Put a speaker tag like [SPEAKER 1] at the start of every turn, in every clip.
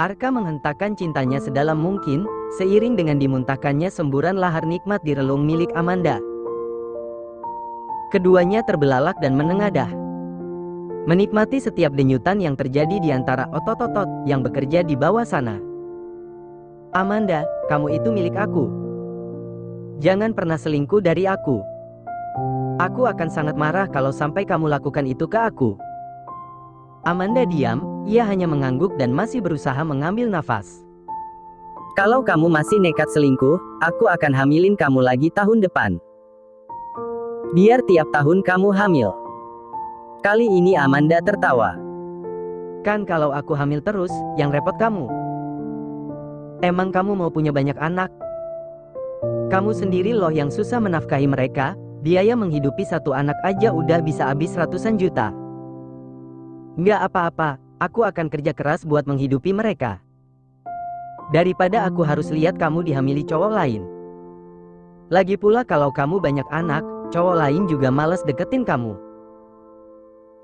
[SPEAKER 1] Arka menghentakkan cintanya sedalam mungkin, seiring dengan dimuntahkannya semburan lahar nikmat di relung milik Amanda. Keduanya terbelalak dan menengadah, menikmati setiap denyutan yang terjadi di antara otot-otot yang bekerja di bawah sana. Amanda, kamu itu milik aku. Jangan pernah selingkuh dari aku. Aku akan sangat marah kalau sampai kamu lakukan itu ke aku. Amanda diam, ia hanya mengangguk dan masih berusaha mengambil nafas. Kalau kamu masih nekat selingkuh, aku akan hamilin kamu lagi tahun depan. Biar tiap tahun kamu hamil. Kali ini Amanda tertawa. Kan kalau aku hamil terus, yang repot kamu. Emang kamu mau punya banyak anak? Kamu sendiri loh yang susah menafkahi mereka, biaya menghidupi satu anak aja udah bisa habis ratusan juta. Nggak apa-apa, aku akan kerja keras buat menghidupi mereka. Daripada aku harus lihat kamu dihamili cowok lain. Lagi pula kalau kamu banyak anak, cowok lain juga malas deketin kamu.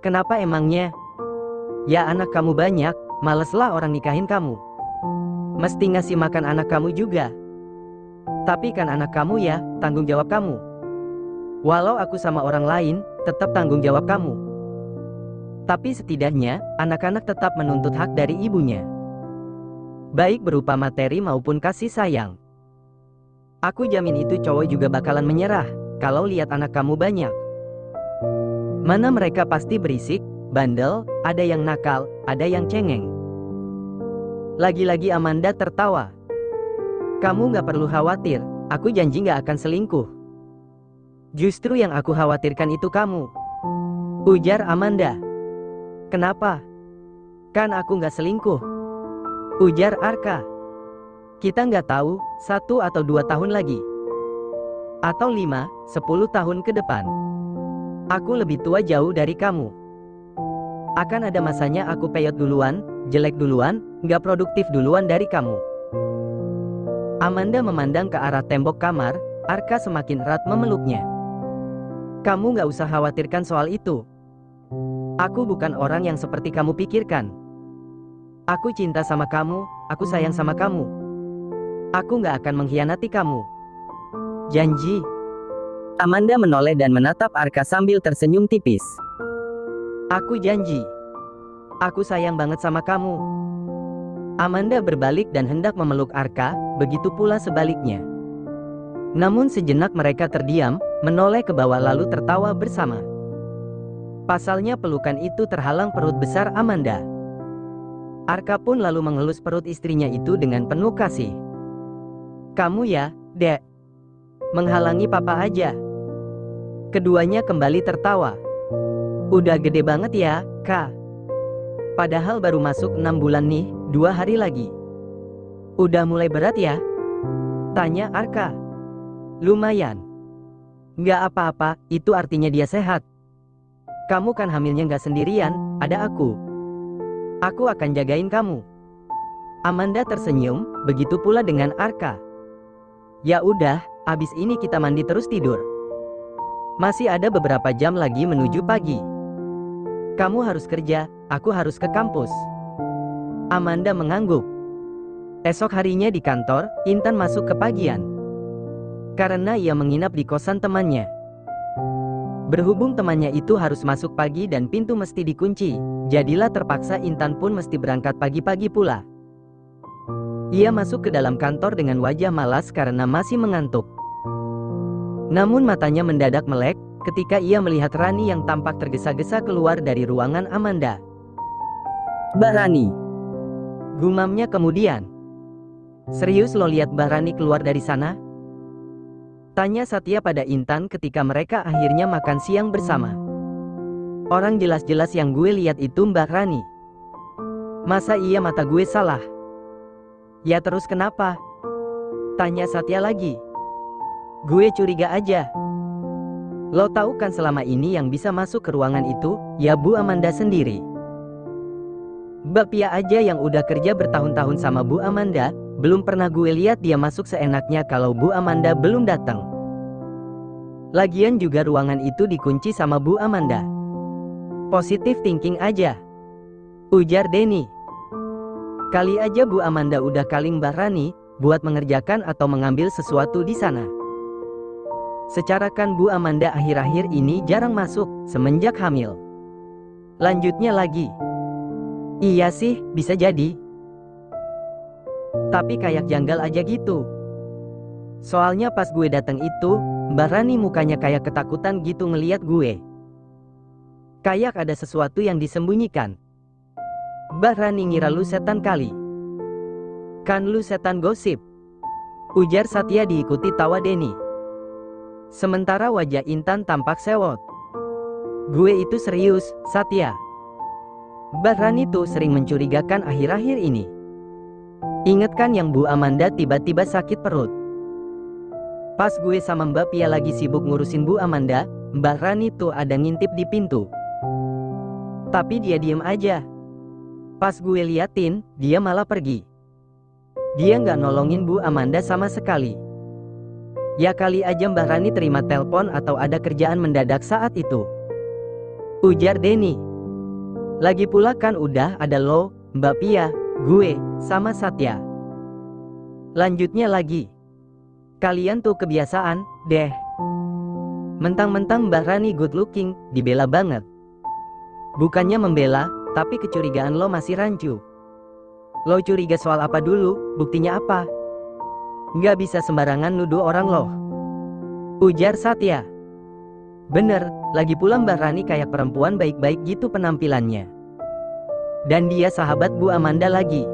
[SPEAKER 1] Kenapa emangnya? Ya anak kamu banyak, maleslah orang nikahin kamu. Mesti ngasih makan anak kamu juga. Tapi kan anak kamu ya, tanggung jawab kamu. Walau aku sama orang lain, tetap tanggung jawab kamu. Tapi setidaknya, anak-anak tetap menuntut hak dari ibunya. Baik berupa materi maupun kasih sayang. Aku jamin itu cowok juga bakalan menyerah, kalau lihat anak kamu banyak. Mana mereka pasti berisik, bandel, ada yang nakal, ada yang cengeng. Lagi-lagi Amanda tertawa. Kamu gak perlu khawatir, aku janji gak akan selingkuh. Justru yang aku khawatirkan itu kamu. Ujar Amanda. Kenapa? Kan aku gak selingkuh. Ujar Arka. Kita gak tahu, 1 atau 2 tahun lagi. Atau 5, 10 tahun ke depan. Aku lebih tua jauh dari kamu. Akan ada masanya aku peyot duluan, jelek duluan, gak produktif duluan dari kamu. Amanda memandang ke arah tembok kamar, Arka semakin erat memeluknya. Kamu gak usah khawatirkan soal itu. Aku bukan orang yang seperti kamu pikirkan. Aku cinta sama kamu, aku sayang sama kamu. Aku gak akan mengkhianati kamu. Janji. Amanda menoleh dan menatap Arka sambil tersenyum tipis. Aku janji. Aku sayang banget sama kamu. Amanda berbalik dan hendak memeluk Arka, begitu pula sebaliknya. Namun sejenak mereka terdiam, menoleh ke bawah lalu tertawa bersama. Pasalnya pelukan itu terhalang perut besar Amanda. Arka pun lalu mengelus perut istrinya itu dengan penuh kasih. Kamu ya, Dek. Menghalangi papa aja. Keduanya kembali tertawa. Udah gede banget ya, Kak. Padahal baru masuk 6 bulan nih, 2 hari lagi. Udah mulai berat ya? Tanya Arka. Lumayan. Nggak apa-apa, itu artinya dia sehat. Kamu kan hamilnya nggak sendirian, ada aku. Aku akan jagain kamu. Amanda tersenyum, begitu pula dengan Arka. Ya udah, abis ini kita mandi terus tidur. Masih ada beberapa jam lagi menuju pagi. Kamu harus kerja, aku harus ke kampus. Amanda mengangguk. Esok harinya di kantor, Intan masuk ke pagian. Karena ia menginap di kosan temannya. Berhubung temannya itu harus masuk pagi dan pintu mesti dikunci, jadilah terpaksa Intan pun mesti berangkat pagi-pagi pula. Ia masuk ke dalam kantor dengan wajah malas karena masih mengantuk. Namun matanya mendadak melek, ketika ia melihat Rani yang tampak tergesa-gesa keluar dari ruangan Amanda. Mbak Rani. Gumamnya kemudian. Serius lo lihat Mbak Rani keluar dari sana? Tanya Satya pada Intan ketika mereka akhirnya makan siang bersama. Orang jelas-jelas yang gue lihat itu Mbak Rani. Masa iya mata gue salah? Ya terus kenapa? Tanya Satya lagi. Gue curiga aja. Lo tahu kan selama ini yang bisa masuk ke ruangan itu, ya Bu Amanda sendiri. Mbak Pia aja yang udah kerja bertahun-tahun sama Bu Amanda, belum pernah gue lihat dia masuk seenaknya kalau Bu Amanda belum datang. Lagian juga ruangan itu dikunci sama Bu Amanda. Positive thinking aja. Ujar Denny. Kali aja Bu Amanda udah kaling Mbah Rani buat mengerjakan atau mengambil sesuatu di sana. Secara kan Bu Amanda akhir-akhir ini jarang masuk semenjak hamil. Lanjutnya lagi. Iya sih, bisa jadi. Tapi kayak janggal aja gitu. Soalnya pas gue datang itu, Mbah Rani mukanya kayak ketakutan gitu ngeliat gue. Kayak ada sesuatu yang disembunyikan. Mbah Rani ngira lu setan kali. Kan lu setan gosip, ujar Satya diikuti tawa Denny. Sementara wajah Intan tampak sewot. Gue itu serius, Satya. Mbah Rani tuh sering mencurigakan akhir-akhir ini. Ingat kan yang Bu Amanda tiba-tiba sakit perut? Pas gue sama Mbak Pia lagi sibuk ngurusin Bu Amanda, Mbah Rani tuh ada ngintip di pintu. Tapi dia diem aja. Pas gue liatin, dia malah pergi. Dia nggak nolongin Bu Amanda sama sekali. Ya kali aja Mbah Rani terima telepon atau ada kerjaan mendadak saat itu, ujar Denny. Lagi pula kan udah ada lo, Mbak Pia, gue, sama Satya. Lanjutnya lagi. Kalian tuh kebiasaan, deh. Mentang-mentang Mbah Rani good looking, dibela banget. Bukannya membela, tapi kecurigaan lo masih rancu. Lo curiga soal apa dulu, buktinya apa? Nggak bisa sembarangan nuduh orang loh, ujar Satya. Bener, lagi pula Mbah Rani kayak perempuan baik-baik gitu penampilannya. Dan dia sahabat Bu Amanda lagi.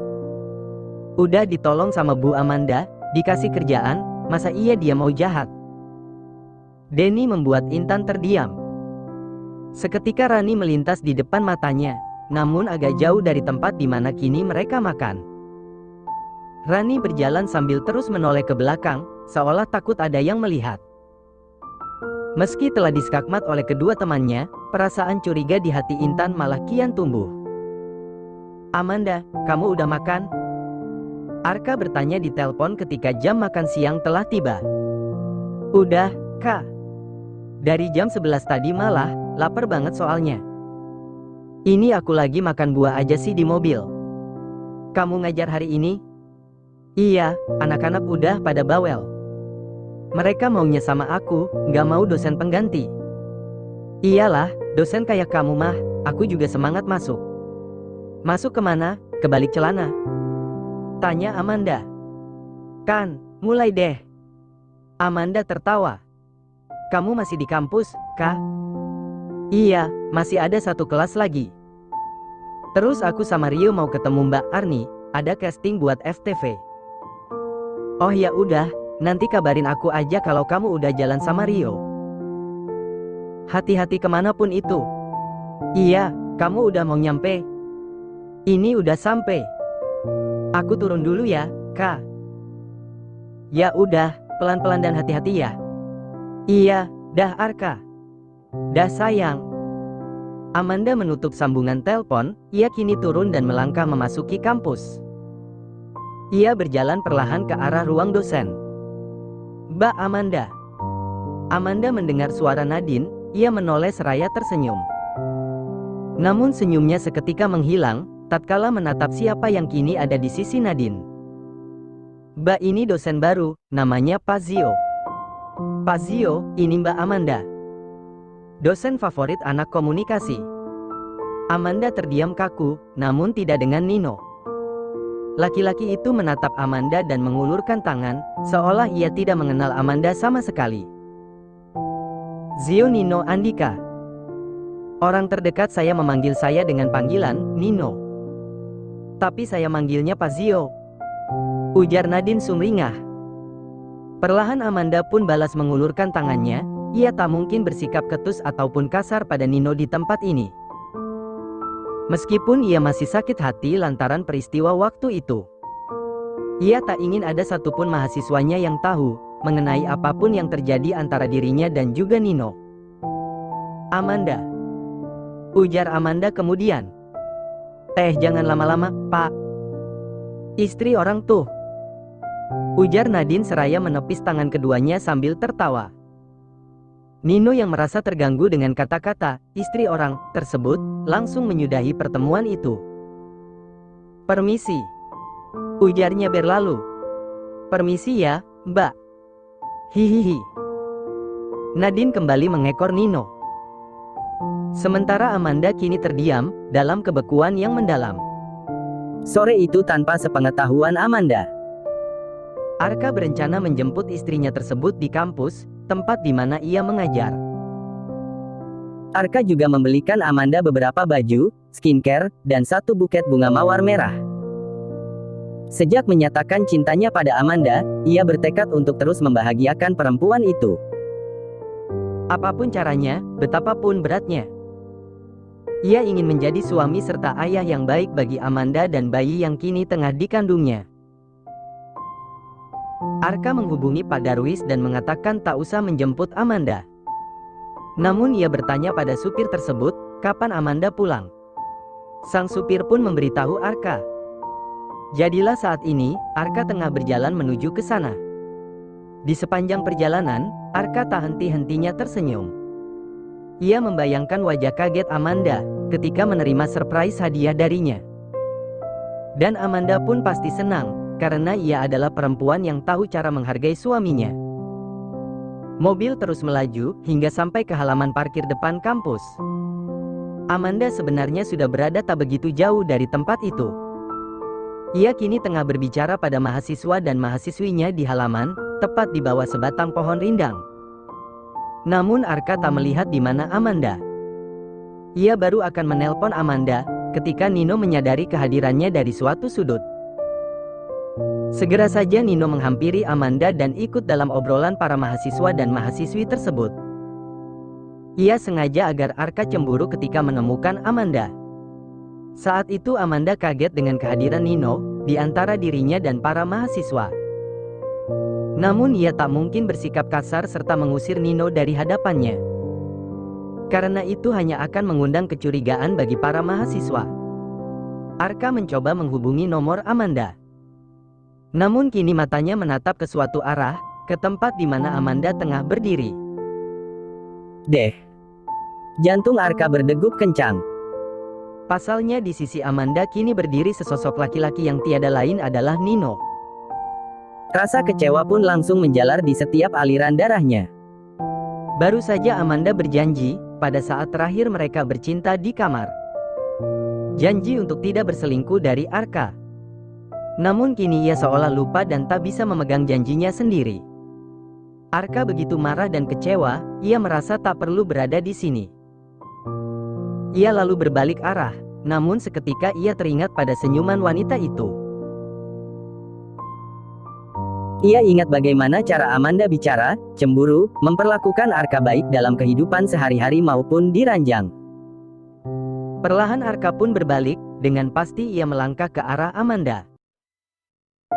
[SPEAKER 1] Udah ditolong sama Bu Amanda, dikasih kerjaan, masa iya dia mau jahat? Denny membuat Intan terdiam. Seketika Rani melintas di depan matanya, namun agak jauh dari tempat di mana kini mereka makan. Rani berjalan sambil terus menoleh ke belakang, seolah takut ada yang melihat. Meski telah diskakmat oleh kedua temannya, perasaan curiga di hati Intan malah kian tumbuh. Amanda, kamu udah makan? Arka bertanya di telepon ketika jam makan siang telah tiba. Udah, Kak. Dari jam 11 tadi malah, lapar banget soalnya. Ini aku lagi makan buah aja sih di mobil. Kamu ngajar hari ini? Iya, anak-anak udah pada bawel. Mereka maunya sama aku, nggak mau dosen pengganti. Iyalah, dosen kayak kamu mah, aku juga semangat masuk. Masuk kemana? Ke balik celana? Tanya Amanda. Kan, mulai deh. Amanda tertawa. Kamu masih di kampus, kah? Iya, masih ada satu kelas lagi. Terus aku sama Rio mau ketemu Mbak Arni, ada casting buat FTV. Oh ya udah, nanti kabarin aku aja kalau kamu udah jalan sama Rio. Hati-hati kemanapun itu. Iya, kamu udah mau nyampe? Ini udah sampai. Aku turun dulu ya, Kak. Ya udah, pelan-pelan dan hati-hati ya. Iya, dah Arka. Dah sayang. Amanda menutup sambungan telepon, ia kini turun dan melangkah memasuki kampus. Ia berjalan perlahan ke arah ruang dosen. Mbak Amanda. Amanda mendengar suara Nadine, ia menoleh seraya tersenyum. Namun senyumnya seketika menghilang, tatkala menatap siapa yang kini ada di sisi Nadine. Mbak ini dosen baru, namanya Pak Zio. Pak Zio, ini Mbak Amanda. Dosen favorit anak komunikasi. Amanda terdiam kaku, namun tidak dengan Nino. Laki-laki itu menatap Amanda dan mengulurkan tangan, seolah ia tidak mengenal Amanda sama sekali. Zio Nino Andika. Orang terdekat saya memanggil saya dengan panggilan Nino. Tapi saya manggilnya Pak Zio, ujar Nadine sumringah. Perlahan Amanda pun balas mengulurkan tangannya, ia tak mungkin bersikap ketus ataupun kasar pada Nino di tempat ini. Meskipun ia masih sakit hati lantaran peristiwa waktu itu. Ia tak ingin ada satupun mahasiswanya yang tahu mengenai apapun yang terjadi antara dirinya dan juga Nino. Amanda, ujar Amanda kemudian. Jangan lama-lama, Pak. Istri orang tuh, ujar Nadine seraya menepis tangan keduanya sambil tertawa. Nino yang merasa terganggu dengan kata-kata istri orang tersebut langsung menyudahi pertemuan itu. Permisi. ujarnya berlalu. Permisi ya, Mbak. Hihihi. Nadine kembali mengekor Nino. Sementara Amanda kini terdiam, dalam kebekuan yang mendalam.
[SPEAKER 2] Sore itu tanpa sepengetahuan Amanda,
[SPEAKER 1] Arka berencana menjemput istrinya tersebut di kampus, tempat di mana ia mengajar.
[SPEAKER 2] Arka juga membelikan Amanda beberapa baju, skincare, dan satu buket bunga mawar merah. Sejak menyatakan cintanya pada Amanda, ia bertekad untuk terus membahagiakan perempuan itu.
[SPEAKER 1] Apapun caranya, betapapun beratnya. Ia ingin menjadi suami serta ayah yang baik bagi Amanda dan bayi yang kini tengah dikandungnya. Arka menghubungi Pak Darwis dan mengatakan tak usah menjemput Amanda. Namun ia bertanya pada supir tersebut, kapan Amanda pulang. Sang supir pun memberitahu Arka. Jadilah saat ini, Arka tengah berjalan menuju ke sana. Di sepanjang perjalanan, Arka tak henti-hentinya tersenyum. Ia membayangkan wajah kaget Amanda ketika menerima surprise hadiah darinya. Dan Amanda pun pasti senang, karena ia adalah perempuan yang tahu cara menghargai suaminya. Mobil terus melaju hingga sampai ke halaman parkir depan kampus. Amanda sebenarnya sudah berada tak begitu jauh dari tempat itu. Ia kini tengah berbicara pada mahasiswa dan mahasiswinya di halaman, tepat di bawah sebatang pohon rindang. Namun Arka tak melihat di mana Amanda. Ia baru akan menelpon Amanda ketika Nino menyadari kehadirannya dari suatu sudut. Segera saja Nino menghampiri Amanda dan ikut dalam obrolan para mahasiswa dan mahasiswi tersebut. Ia sengaja agar Arka cemburu ketika menemukan Amanda. Saat itu Amanda kaget dengan kehadiran Nino di antara dirinya dan para mahasiswa. Namun ia tak mungkin bersikap kasar serta mengusir Nino dari hadapannya. Karena itu hanya akan mengundang kecurigaan bagi para mahasiswa. Arka mencoba menghubungi nomor Amanda. Namun kini matanya menatap ke suatu arah, ke tempat di mana Amanda tengah berdiri.
[SPEAKER 2] Jantung Arka berdegup kencang.
[SPEAKER 1] Pasalnya di sisi Amanda kini berdiri sesosok laki-laki yang tiada lain adalah Nino.
[SPEAKER 2] Rasa kecewa pun langsung menjalar di setiap aliran darahnya.
[SPEAKER 1] Baru saja Amanda berjanji, pada saat terakhir mereka bercinta di kamar. Janji untuk tidak berselingkuh dari Arka. Namun kini ia seolah lupa dan tak bisa memegang janjinya sendiri. Arka begitu marah dan kecewa, ia merasa tak perlu berada di sini. Ia lalu berbalik arah, namun seketika ia teringat pada senyuman wanita itu.
[SPEAKER 2] Ia ingat bagaimana cara Amanda bicara, cemburu, memperlakukan Arka baik dalam kehidupan sehari-hari maupun di ranjang.
[SPEAKER 1] Perlahan Arka pun berbalik, dengan pasti ia melangkah ke arah Amanda.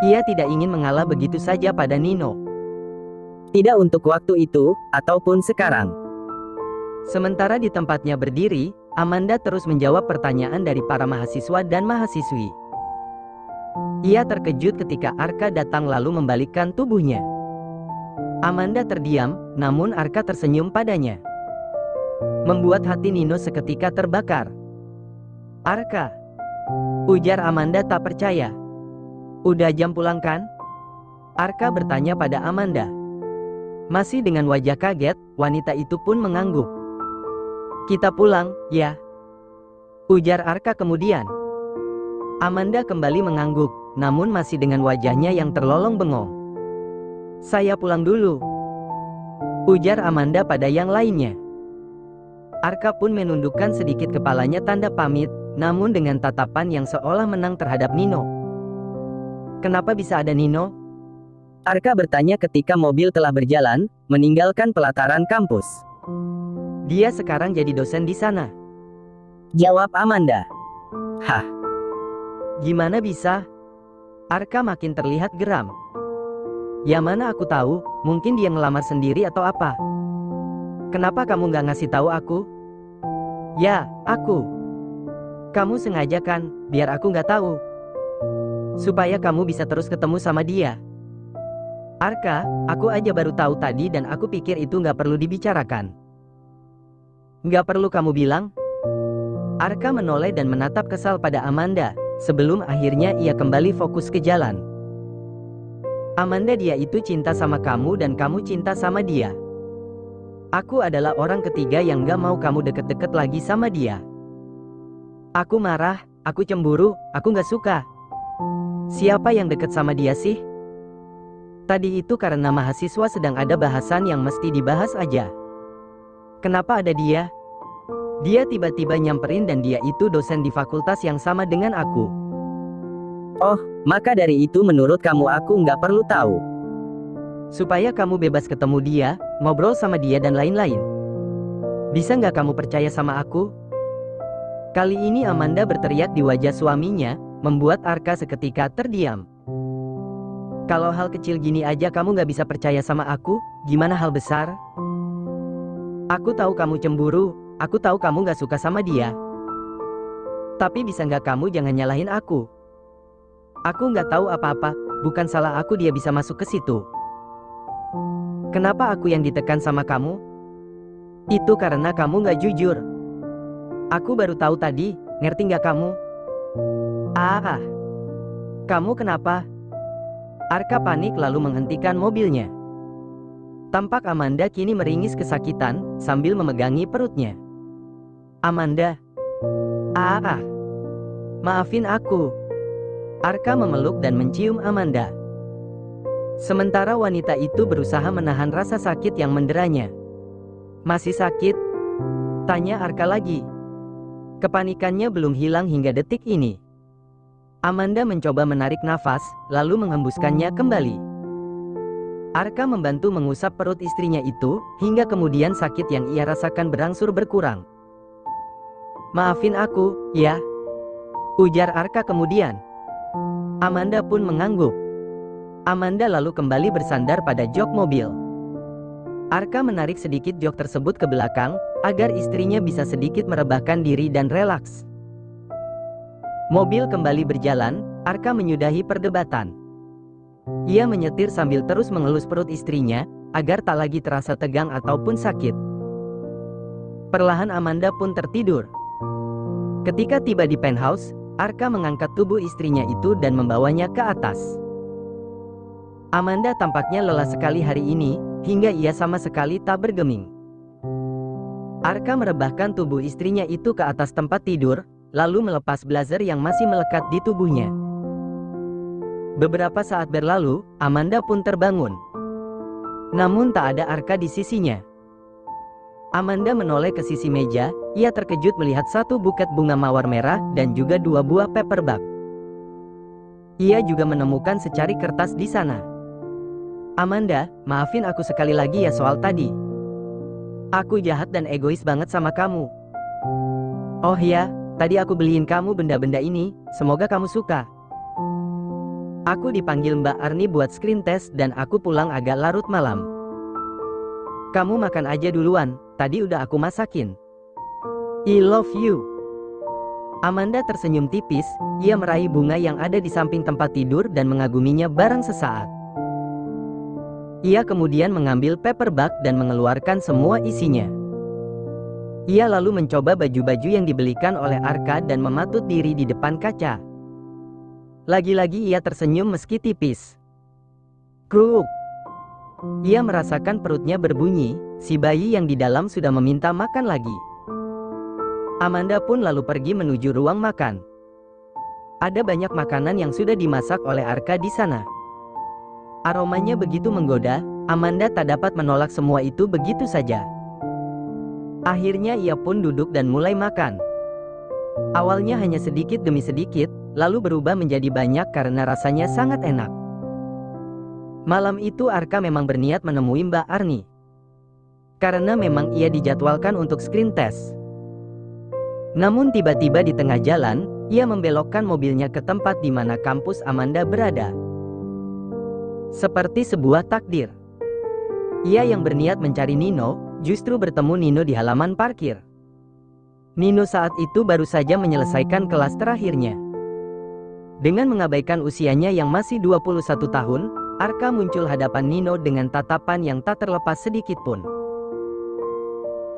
[SPEAKER 1] Ia tidak ingin mengalah begitu saja pada Nino.
[SPEAKER 2] Tidak untuk waktu itu, ataupun sekarang.
[SPEAKER 1] Sementara di tempatnya berdiri, Amanda terus menjawab pertanyaan dari para mahasiswa dan mahasiswi. Ia terkejut ketika Arka datang lalu membalikkan tubuhnya. Amanda terdiam, namun Arka tersenyum padanya. Membuat hati Nino seketika terbakar. Arka, ujar Amanda tak percaya. Udah jam pulang kan? Arka bertanya pada Amanda. Masih dengan wajah kaget, wanita itu pun mengangguk. Kita pulang, ya? Ujar Arka kemudian. Amanda kembali mengangguk, namun masih dengan wajahnya yang terlolong bengong. Saya pulang dulu, ujar Amanda pada yang lainnya. Arka pun menundukkan sedikit kepalanya tanda pamit, namun dengan tatapan yang seolah menang terhadap Nino. Kenapa bisa ada Nino?
[SPEAKER 2] Arka bertanya ketika mobil telah berjalan, meninggalkan pelataran kampus.
[SPEAKER 1] Dia sekarang jadi dosen di sana,
[SPEAKER 2] jawab Amanda. Hah?
[SPEAKER 1] Gimana bisa? Arka makin terlihat geram. Ya mana aku tahu, mungkin dia ngelamar sendiri atau apa. Kenapa kamu gak ngasih tahu aku? Ya, aku. Kamu sengaja kan, biar aku gak tahu. Supaya kamu bisa terus ketemu sama dia. Arka, aku aja baru tahu tadi dan aku pikir itu gak perlu dibicarakan. Gak perlu kamu bilang. Arka menoleh dan menatap kesal pada Amanda, sebelum akhirnya ia kembali fokus ke jalan. Amanda, dia itu cinta sama kamu dan kamu cinta sama dia. Aku adalah orang ketiga yang gak mau kamu deket-deket lagi sama dia. Aku marah, aku cemburu, aku gak suka. Siapa yang deket sama dia sih? Tadi itu karena mahasiswa sedang ada bahasan yang mesti dibahas aja. Kenapa ada dia? Dia tiba-tiba nyamperin dan dia itu dosen di fakultas yang sama dengan aku.
[SPEAKER 2] Oh, maka dari itu menurut kamu aku nggak perlu tahu.
[SPEAKER 1] Supaya kamu bebas ketemu dia, ngobrol sama dia dan lain-lain. Bisa nggak kamu percaya sama aku? Kali ini Amanda berteriak di wajah suaminya, membuat Arka seketika terdiam. Kalau hal kecil gini aja kamu gak bisa percaya sama aku, gimana hal besar? Aku tahu kamu cemburu, aku tahu kamu gak suka sama dia. Tapi bisa gak kamu jangan nyalahin aku? Aku gak tahu apa-apa, bukan salah aku dia bisa masuk ke situ. Kenapa aku yang ditekan sama kamu? Itu karena kamu gak jujur. Aku baru tahu tadi, ngerti gak kamu? Kamu kenapa? Arka panik lalu menghentikan mobilnya. Tampak Amanda kini meringis kesakitan sambil memegangi perutnya. Amanda. Maafin aku. Arka memeluk dan mencium Amanda. Sementara wanita itu berusaha menahan rasa sakit yang menderanya. Masih sakit? Tanya Arka lagi. Kepanikannya belum hilang hingga detik ini. Amanda mencoba menarik nafas, lalu menghembuskannya kembali. Arka membantu mengusap perut istrinya itu, hingga kemudian sakit yang ia rasakan berangsur berkurang. Maafin aku, ya. Ujar Arka kemudian. Amanda pun mengangguk. Amanda lalu kembali bersandar pada jok mobil. Arka menarik sedikit jok tersebut ke belakang, agar istrinya bisa sedikit merebahkan diri dan relaks. Mobil kembali berjalan, Arka menyudahi perdebatan. Ia menyetir sambil terus mengelus perut istrinya, agar tak lagi terasa tegang ataupun sakit. Perlahan Amanda pun tertidur. Ketika tiba di penthouse, Arka mengangkat tubuh istrinya itu dan membawanya ke atas. Amanda tampaknya lelah sekali hari ini, hingga ia sama sekali tak bergeming. Arka merebahkan tubuh istrinya itu ke atas tempat tidur, lalu melepas blazer yang masih melekat di tubuhnya. Beberapa saat berlalu, Amanda pun terbangun. Namun tak ada Arka di sisinya. Amanda menoleh ke sisi meja, ia terkejut melihat satu buket bunga mawar merah dan juga 2 buah paperback. Ia juga menemukan secari kertas di sana. Amanda, maafin aku sekali lagi ya soal tadi. Aku jahat dan egois banget sama kamu. Oh ya, tadi aku beliin kamu benda-benda ini, semoga kamu suka. Aku dipanggil Mbak Arni buat screen test dan aku pulang agak larut malam. Kamu makan aja duluan, tadi udah aku masakin. I love you. Amanda tersenyum tipis, ia meraih bunga yang ada di samping tempat tidur dan mengaguminya barang sesaat. Ia kemudian mengambil paperback dan mengeluarkan semua isinya. Ia lalu mencoba baju-baju yang dibelikan oleh Arka dan mematut diri di depan kaca. Lagi-lagi ia tersenyum meski tipis. Kruk. Ia merasakan perutnya berbunyi, si bayi yang di dalam sudah meminta makan lagi. Amanda pun lalu pergi menuju ruang makan. Ada banyak makanan yang sudah dimasak oleh Arka di sana. Aromanya begitu menggoda, Amanda tak dapat menolak semua itu begitu saja. Akhirnya ia pun duduk dan mulai makan. Awalnya hanya sedikit demi sedikit, lalu berubah menjadi banyak karena rasanya sangat enak. Malam itu Arka memang berniat menemui Mbak Arni. Karena memang ia dijadwalkan untuk screen test. Namun tiba-tiba di tengah jalan, ia membelokkan mobilnya ke tempat di mana kampus Amanda berada. Seperti sebuah takdir. Ia yang berniat mencari Nino, justru bertemu Nino di halaman parkir. Nino saat itu baru saja menyelesaikan kelas terakhirnya. Dengan mengabaikan usianya yang masih 21 tahun, Arka muncul hadapan Nino dengan tatapan yang tak terlepas sedikit pun.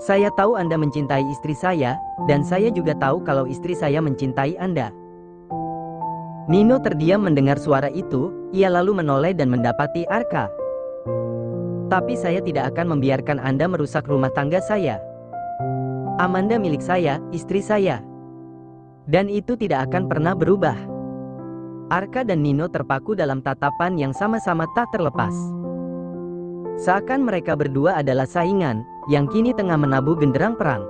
[SPEAKER 1] Saya tahu Anda mencintai istri saya, dan saya juga tahu kalau istri saya mencintai Anda. Nino terdiam mendengar suara itu, ia lalu menoleh dan mendapati Arka. Tapi saya tidak akan membiarkan Anda merusak rumah tangga saya. Amanda milik saya, istri saya. Dan itu tidak akan pernah berubah. Arka dan Nino terpaku dalam tatapan yang sama-sama tak terlepas. Seakan mereka berdua adalah saingan, yang kini tengah menabuh genderang perang.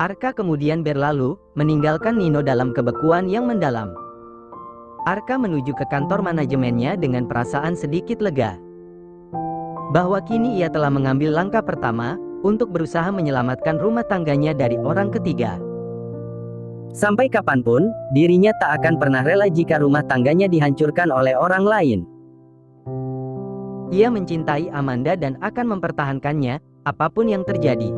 [SPEAKER 1] Arka kemudian berlalu, meninggalkan Nino dalam kebekuan yang mendalam. Arka menuju ke kantor manajemennya dengan perasaan sedikit lega. Bahwa kini ia telah mengambil langkah pertama, untuk berusaha menyelamatkan rumah tangganya dari orang ketiga.
[SPEAKER 2] Sampai kapanpun, dirinya tak akan pernah rela jika rumah tangganya dihancurkan oleh orang lain.
[SPEAKER 1] Ia mencintai Amanda dan akan mempertahankannya, apapun yang terjadi.